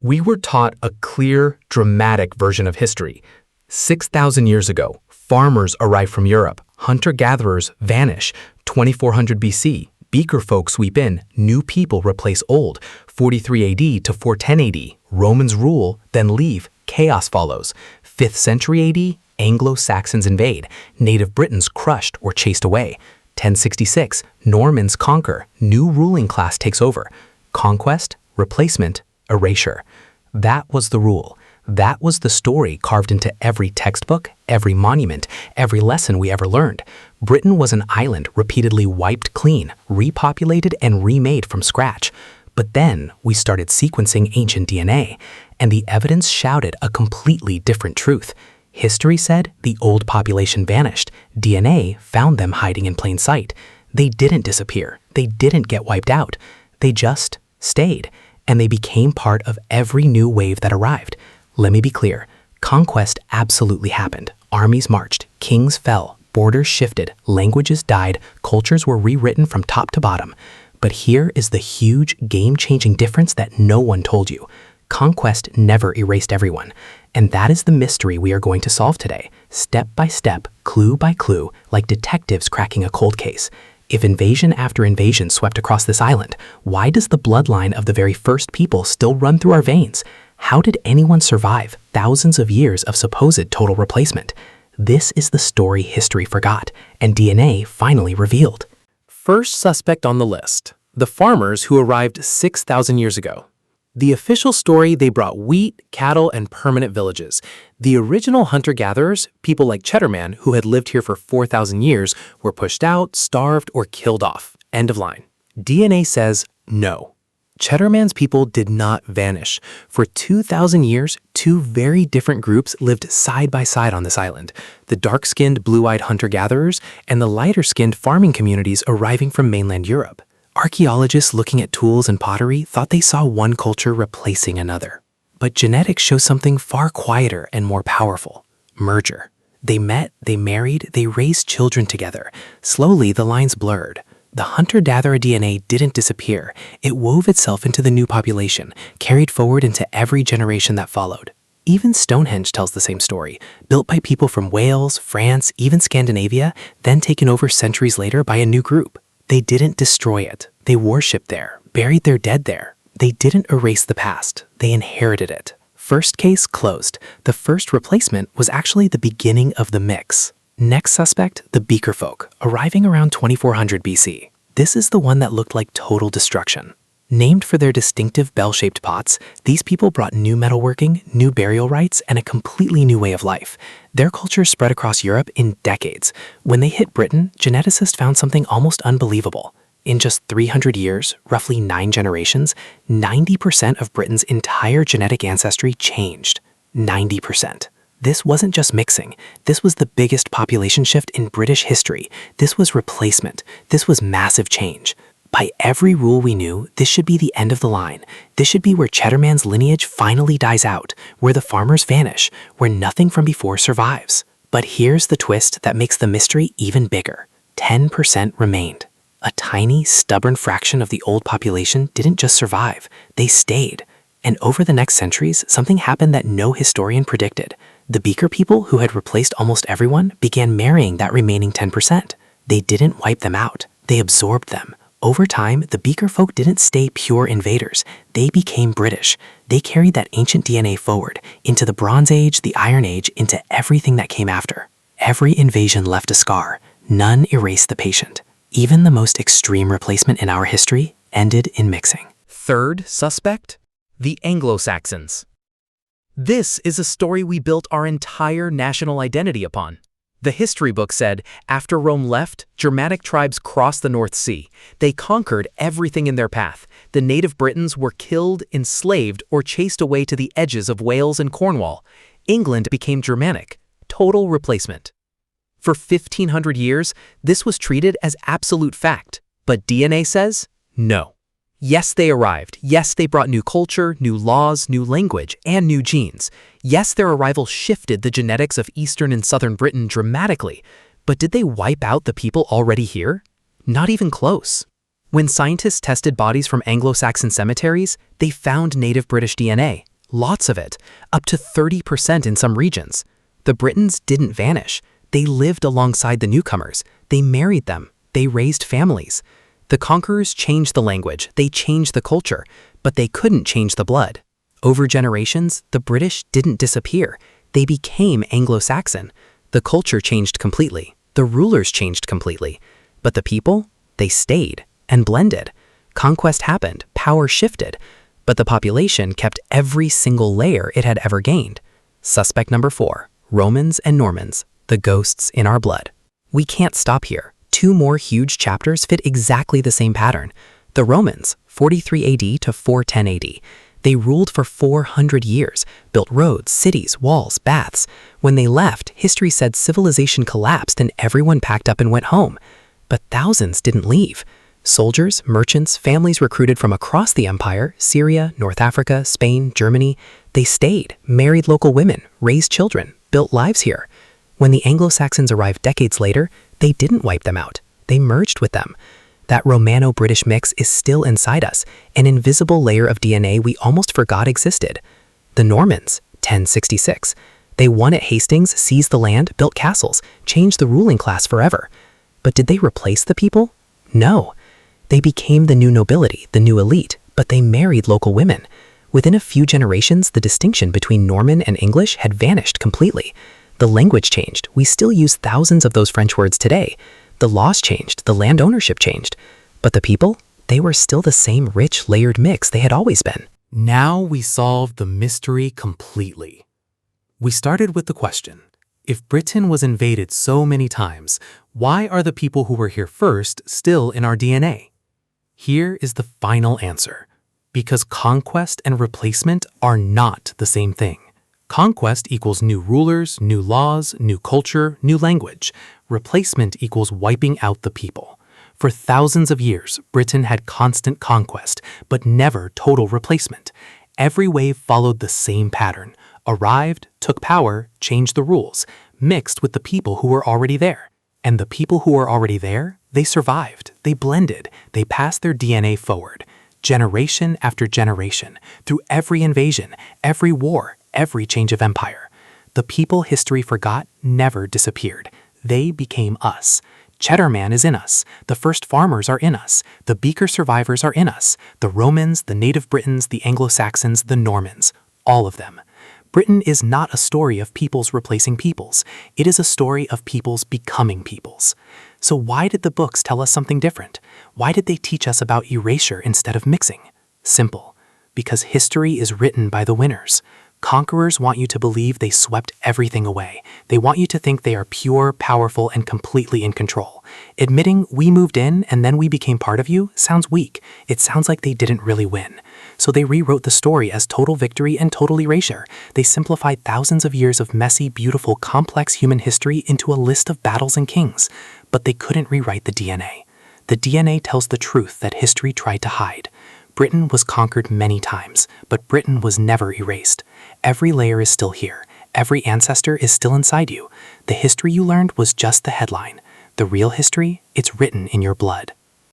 We were taught a clear, dramatic version of history. 6,000 years ago, farmers arrive from Europe, hunter-gatherers vanish. 2400 BC, Beaker folk sweep in, new people replace old. 43 AD to 410 AD, Romans rule, then leave, chaos follows. 5th century AD, Anglo-Saxons invade, native Britons crushed or chased away. 1066, Normans conquer, new ruling class takes over. Conquest, replacement, erasure. That was the rule. That was the story carved into every textbook, every monument, every lesson we ever learned. Britain was an island repeatedly wiped clean, repopulated, and remade from scratch. But then we started sequencing ancient DNA, and the evidence shouted a completely different truth. History said the old population vanished. DNA found them hiding in plain sight. They didn't disappear. They didn't get wiped out. They just stayed, and they became part of every new wave that arrived. Let me be clear. Conquest absolutely happened. Armies marched, kings fell, borders shifted, languages died, cultures were rewritten from top to bottom. But here is the huge, game-changing difference that no one told you. Conquest never erased everyone. And that is the mystery we are going to solve today, step by step, clue by clue, like detectives cracking a cold case. If invasion after invasion swept across this island, why does the bloodline of the very first people still run through our veins? How did anyone survive thousands of years of supposed total replacement? This is the story history forgot, and DNA finally revealed. First suspect on the list, the farmers who arrived 6,000 years ago. The official story, they brought wheat, cattle, and permanent villages. The original hunter-gatherers, people like Cheddar Man, who had lived here for 4,000 years, were pushed out, starved, or killed off. End of line. DNA says no. Cheddar Man's people did not vanish. For 2,000 years, two very different groups lived side by side on this island. The dark-skinned, blue-eyed hunter-gatherers and the lighter-skinned farming communities arriving from mainland Europe. Archaeologists looking at tools and pottery thought they saw one culture replacing another. But genetics show something far quieter and more powerful: merger. They met, they married, they raised children together. Slowly, the lines blurred. The hunter-gatherer DNA didn't disappear. It wove itself into the new population, carried forward into every generation that followed. Even Stonehenge tells the same story, built by people from Wales, France, even Scandinavia, then taken over centuries later by a new group. They didn't destroy it. They worshipped there, buried their dead there. They didn't erase the past. They inherited it. First case closed. The first replacement was actually the beginning of the mix. Next suspect, the Beaker folk, arriving around 2400 BC. This is the one that looked like total destruction. Named for their distinctive bell-shaped pots, these people brought new metalworking, new burial rites, and a completely new way of life. Their culture spread across Europe in decades. When they hit Britain, geneticists found something almost unbelievable. In just 300 years, roughly 9 generations, 90% of Britain's entire genetic ancestry changed. 90%. This wasn't just mixing. This was the biggest population shift in British history. This was replacement. This was massive change. By every rule we knew, this should be the end of the line. This should be where Cheddar Man's lineage finally dies out, where the farmers vanish, where nothing from before survives. But here's the twist that makes the mystery even bigger. 10% remained. A tiny, stubborn fraction of the old population didn't just survive, they stayed. And over the next centuries, something happened that no historian predicted. The Beaker people, who had replaced almost everyone, began marrying that remaining 10%. They didn't wipe them out, they absorbed them. Over time, the Beaker folk didn't stay pure invaders. They became British. They carried that ancient DNA forward, into the Bronze Age, the Iron Age, into everything that came after. Every invasion left a scar. None erased the patient. Even the most extreme replacement in our history ended in mixing. Third suspect, the Anglo-Saxons. This is a story we built our entire national identity upon. The history book said, after Rome left, Germanic tribes crossed the North Sea. They conquered everything in their path. The native Britons were killed, enslaved, or chased away to the edges of Wales and Cornwall. England became Germanic. Total replacement. For 1,500 years, this was treated as absolute fact. But DNA says, no. Yes, they arrived. Yes, they brought new culture, new laws, new language, and new genes. Yes, their arrival shifted the genetics of Eastern and Southern Britain dramatically. But did they wipe out the people already here? Not even close. When scientists tested bodies from Anglo-Saxon cemeteries, they found native British DNA. Lots of it, up to 30% in some regions. The Britons didn't vanish. They lived alongside the newcomers. They married them. They raised families. The conquerors changed the language. They changed the culture, but they couldn't change the blood. Over generations, the British didn't disappear. They became Anglo-Saxon. The culture changed completely. The rulers changed completely. But the people, they stayed and blended. Conquest happened, power shifted, but the population kept every single layer it had ever gained. Suspect number 4, Romans and Normans, the ghosts in our blood. We can't stop here. 2 more huge chapters fit exactly the same pattern. The Romans, 43 AD to 410 AD. They ruled for 400 years, built roads, cities, walls, baths. When they left, history said civilization collapsed and everyone packed up and went home. But thousands didn't leave. Soldiers, merchants, families recruited from across the empire, Syria, North Africa, Spain, Germany, they stayed, married local women, raised children, built lives here. When the Anglo-Saxons arrived decades later, they didn't wipe them out. They merged with them. That Romano-British mix is still inside us, an invisible layer of DNA we almost forgot existed. The Normans, 1066. They won at Hastings, seized the land, built castles, changed the ruling class forever. But did they replace the people? No. They became the new nobility, the new elite, but they married local women. Within a few generations, the distinction between Norman and English had vanished completely. The language changed. We still use thousands of those French words today. The laws changed, the land ownership changed. But the people, they were still the same rich, layered mix they had always been. Now we solved the mystery completely. We started with the question, if Britain was invaded so many times, why are the people who were here first still in our DNA? Here is the final answer. Because conquest and replacement are not the same thing. Conquest equals new rulers, new laws, new culture, new language. Replacement equals wiping out the people. For thousands of years, Britain had constant conquest, but never total replacement. Every wave followed the same pattern. Arrived, took power, changed the rules, mixed with the people who were already there. And the people who were already there, they survived, they blended, they passed their DNA forward. Generation after generation, through every invasion, every war, every change of empire. The people history forgot never disappeared. They became us. Cheddar Man is in us. The first farmers are in us. The Beaker survivors are in us. The Romans, the native Britons, the Anglo-Saxons, the Normans. All of them. Britain is not a story of peoples replacing peoples. It is a story of peoples becoming peoples. So why did the books tell us something different? Why did they teach us about erasure instead of mixing? Simple. Because history is written by the winners. Conquerors want you to believe they swept everything away. They want you to think they are pure, powerful, and completely in control. Admitting we moved in and then we became part of you sounds weak. It sounds like they didn't really win. So they rewrote the story as total victory and total erasure. They simplified thousands of years of messy, beautiful, complex human history into a list of battles and kings. But they couldn't rewrite the DNA. The DNA tells the truth that history tried to hide. Britain was conquered many times, but Britain was never erased. Every layer is still here. Every ancestor is still inside you. The history you learned was just the headline. The real history, it's written in your blood.